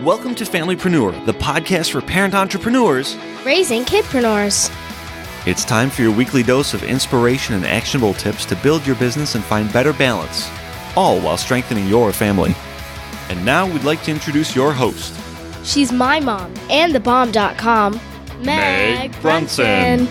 Welcome to Familypreneur, the podcast for parent entrepreneurs raising kidpreneurs. It's time for your weekly dose of inspiration and actionable tips to build your business and find better balance, all while strengthening your family. And now we'd like to introduce your host. She's my mom and thebomb.com, Meg Brunson.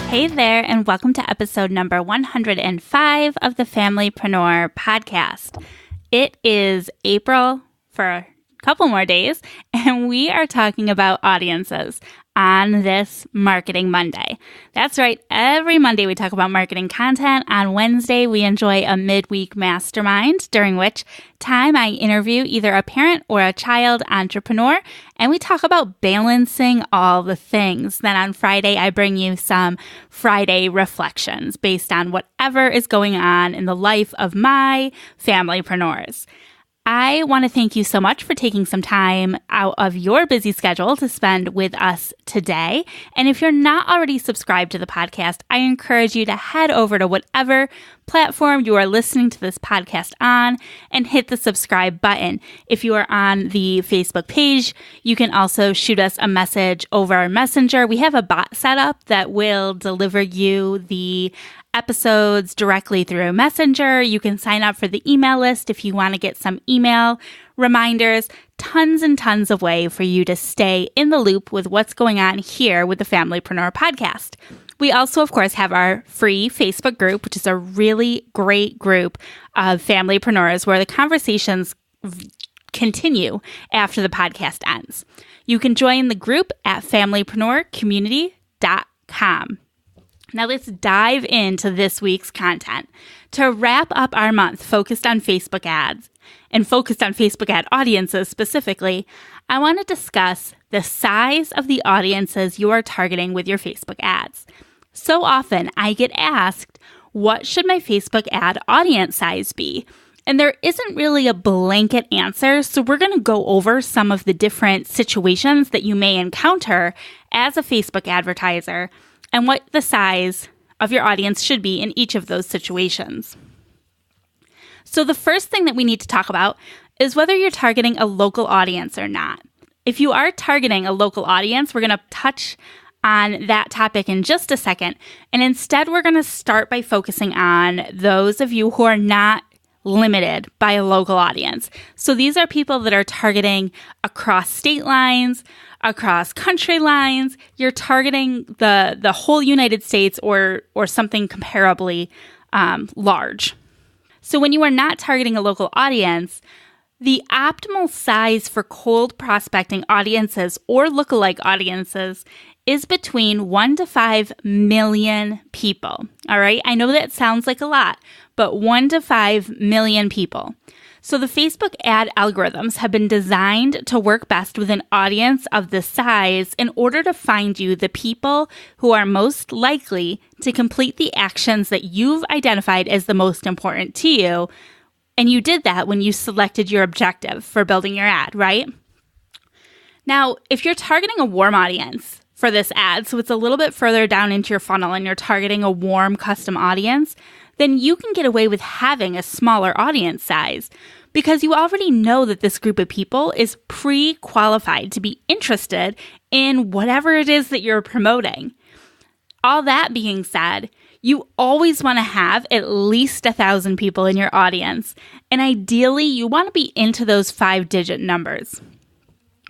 Hey there, and welcome to episode number 105 of the Familypreneur podcast. It is April for a couple more days, and we are talking about audiences on this Marketing Monday. That's right. Every Monday we talk about marketing content. On Wednesday, we enjoy a midweek mastermind, during which time I interview either a parent or a child entrepreneur, and we talk about balancing all the things. Then on Friday, I bring you some Friday reflections based on whatever is going on in the life of my familypreneurs. I want to thank you so much for taking some time out of your busy schedule to spend with us today. And if you're not already subscribed to the podcast, I encourage you to head over to whatever platform you are listening to this podcast on and hit the subscribe button. If you are on the Facebook page, you can also shoot us a message over Messenger. We have a bot set up that will deliver you the episodes directly through Messenger. You can sign up for the email list if you want to get some email reminders. Tons and tons of way for you to stay in the loop with what's going on here with the Familypreneur podcast. We also, of course, have our free Facebook group, which is a really great group of familypreneurs where the conversations continue after the podcast ends. You can join the group at familypreneurcommunity.com. Now let's dive into this week's content. To wrap up our month focused on Facebook ads and focused on Facebook ad audiences specifically, I want to discuss the size of the audiences you are targeting with your Facebook ads. So often I get asked, what should my Facebook ad audience size be? And there isn't really a blanket answer, so we're going to go over some of the different situations that you may encounter as a Facebook advertiser and what the size of your audience should be in each of those situations. So the first thing that we need to talk about is whether you're targeting a local audience or not. If you are targeting a local audience, we're going to touch on that topic in just a second. And instead, we're going to start by focusing on those of you who are not limited by a local audience. So these are people that are targeting across state lines, across country lines. You're targeting the whole United States or something comparably large. So when you are not targeting a local audience, the optimal size for cold prospecting audiences or lookalike audiences is between 1 to 5 million people. All right. I know that sounds like a lot, but 1 to 5 million people. So the Facebook ad algorithms have been designed to work best with an audience of this size in order to find you the people who are most likely to complete the actions that you've identified as the most important to you. And you did that when you selected your objective for building your ad, right? Now, if you're targeting a warm audience for this ad, so it's a little bit further down into your funnel and you're targeting a warm custom audience, then you can get away with having a smaller audience size because you already know that this group of people is pre-qualified to be interested in whatever it is that you're promoting. All that being said, you always want to have at least 1,000 people in your audience, and ideally you want to be into those 5-digit numbers.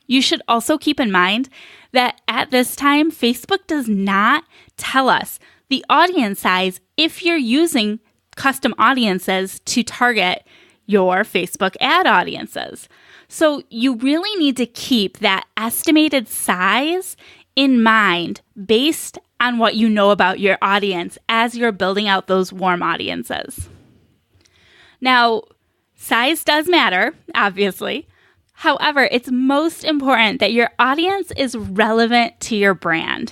You should also keep in mind that at this time, Facebook does not tell us the audience size if you're using custom audiences to target your Facebook ad audiences. So you really need to keep that estimated size in mind based on what you know about your audience as you're building out those warm audiences. Now, size does matter, obviously. However, it's most important that your audience is relevant to your brand.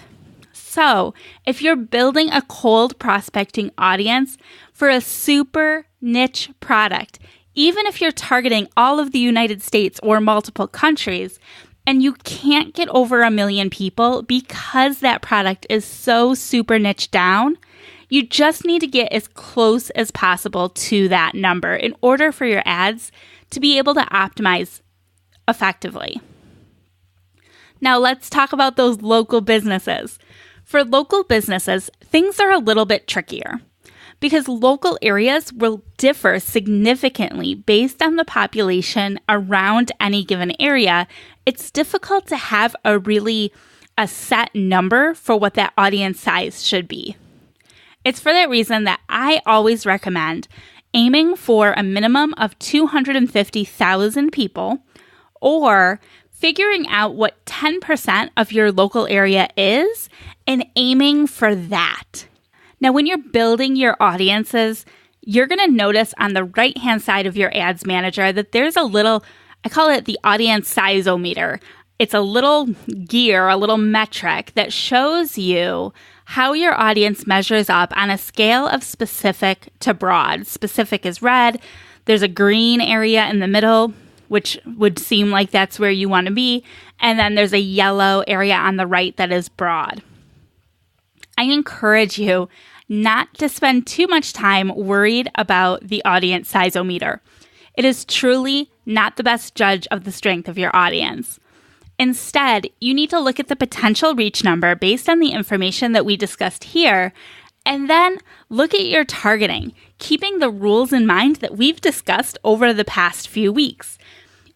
So, if you're building a cold prospecting audience for a super niche product, even if you're targeting all of the United States or multiple countries, and you can't get over 1 million people because that product is so super niche down, you just need to get as close as possible to that number in order for your ads to be able to optimize effectively. Now let's talk about those local businesses. For local businesses, things are a little bit trickier because local areas will differ significantly based on the population around any given area. It's difficult to have a set number for what that audience size should be. It's for that reason that I always recommend aiming for a minimum of 250,000 people, or figuring out what 10% of your local area is and aiming for that. Now, when you're building your audiences, you're going to notice on the right-hand side of your ads manager that there's a little, I call it the audience size-o-meter. It's a little gear, a little metric that shows you how your audience measures up on a scale of specific to broad. Specific is red. There's a green area in the middle, which would seem like that's where you want to be. And then there's a yellow area on the right that is broad. I encourage you not to spend too much time worried about the audience size-o-meter. It is truly not the best judge of the strength of your audience. Instead, you need to look at the potential reach number based on the information that we discussed here, and then look at your targeting, keeping the rules in mind that we've discussed over the past few weeks.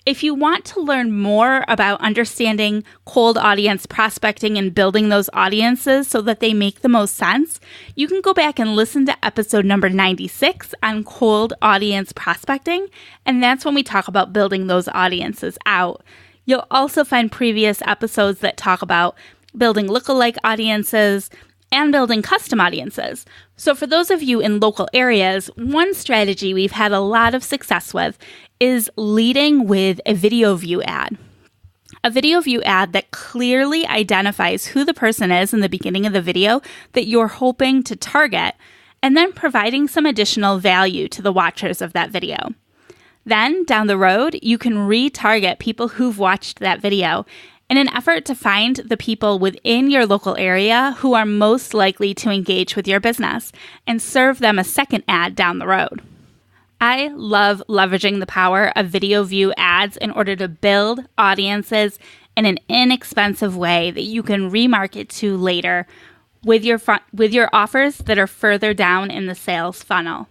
If you want to learn more about understanding cold audience prospecting and building those audiences so that they make the most sense, you can go back and listen to episode number 96 on cold audience prospecting, and that's when we talk about building those audiences out. You'll also find previous episodes that talk about building lookalike audiences and building custom audiences. So for those of you in local areas, one strategy we've had a lot of success with is leading with a video view ad. A video view ad that clearly identifies who the person is in the beginning of the video that you're hoping to target, and then providing some additional value to the watchers of that video. Then, down the road, you can retarget people who've watched that video in an effort to find the people within your local area who are most likely to engage with your business and serve them a second ad down the road. I love leveraging the power of video view ads in order to build audiences in an inexpensive way that you can remarket to later with your offers that are further down in the sales funnel.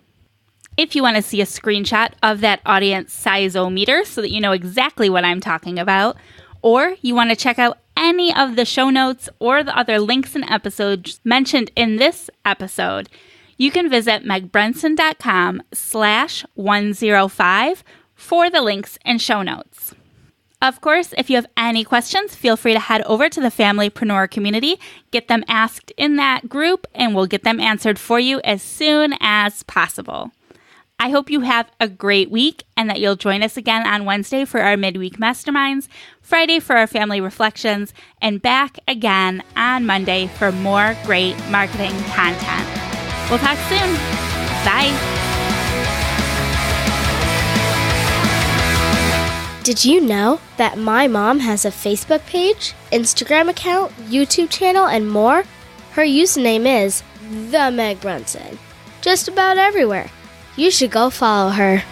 If you want to see a screenshot of that audience size-o-meter so that you know exactly what I'm talking about, or you want to check out any of the show notes or the other links and episodes mentioned in this episode, you can visit megbrenson.com/105 for the links and show notes. Of course, if you have any questions, feel free to head over to the Familypreneur community, get them asked in that group, and we'll get them answered for you as soon as possible. I hope you have a great week and that you'll join us again on Wednesday for our midweek masterminds, Friday for our family reflections, and back again on Monday for more great marketing content. We'll talk soon. Bye. Did you know that my mom has a Facebook page, Instagram account, YouTube channel, and more? Her username is The Meg Brunson. Just about everywhere. You should go follow her.